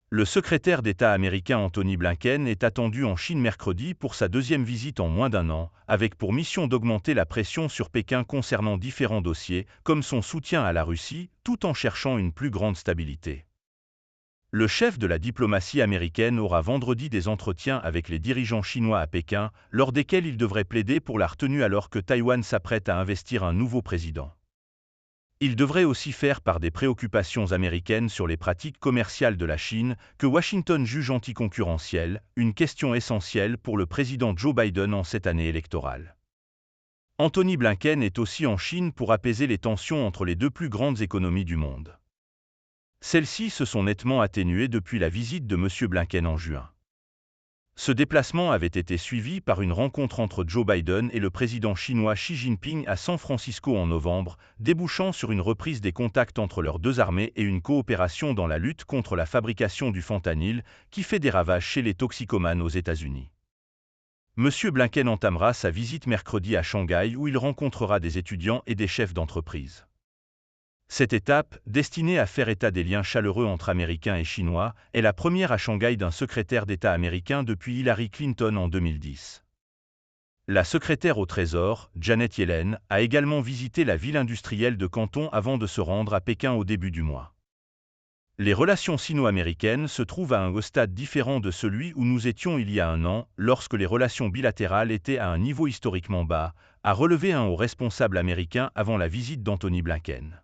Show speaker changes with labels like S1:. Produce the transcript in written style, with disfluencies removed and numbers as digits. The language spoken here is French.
S1: Le secrétaire d'État américain Antony Blinken est attendu en Chine mercredi pour sa deuxième visite en moins d'un an, avec pour mission d'augmenter la pression sur Pékin concernant différents dossiers, comme son soutien à la Russie, tout en cherchant une plus grande stabilité. Le chef de la diplomatie américaine aura vendredi des entretiens avec les dirigeants chinois à Pékin, lors desquels il devrait plaider pour la retenue alors que Taïwan s'apprête à investir un nouveau président. Il devrait aussi faire part des préoccupations américaines sur les pratiques commerciales de la Chine, que Washington juge anticoncurrentielles, une question essentielle pour le président Joe Biden en cette année électorale. Antony Blinken est aussi en Chine pour apaiser les tensions entre les deux plus grandes économies du monde. Celles-ci se sont nettement atténuées depuis la visite de M. Blinken en juin. Ce déplacement avait été suivi par une rencontre entre Joe Biden et le président chinois Xi Jinping à San Francisco en novembre, débouchant sur une reprise des contacts entre leurs deux armées et une coopération dans la lutte contre la fabrication du fentanyl, qui fait des ravages chez les toxicomanes aux États-Unis. M. Blinken entamera sa visite mercredi à Shanghai où il rencontrera des étudiants et des chefs d'entreprise. Cette étape, destinée à faire état des liens chaleureux entre Américains et Chinois, est la première à Shanghai d'un secrétaire d'État américain depuis Hillary Clinton en 2010. La secrétaire au Trésor, Janet Yellen, a également visité la ville industrielle de Canton avant de se rendre à Pékin au début du mois. Les relations sino-américaines se trouvent à un stade différent de celui où nous étions il y a un an, lorsque les relations bilatérales étaient à un niveau historiquement bas, a relevé un haut responsable américain avant la visite d'Antony Blinken.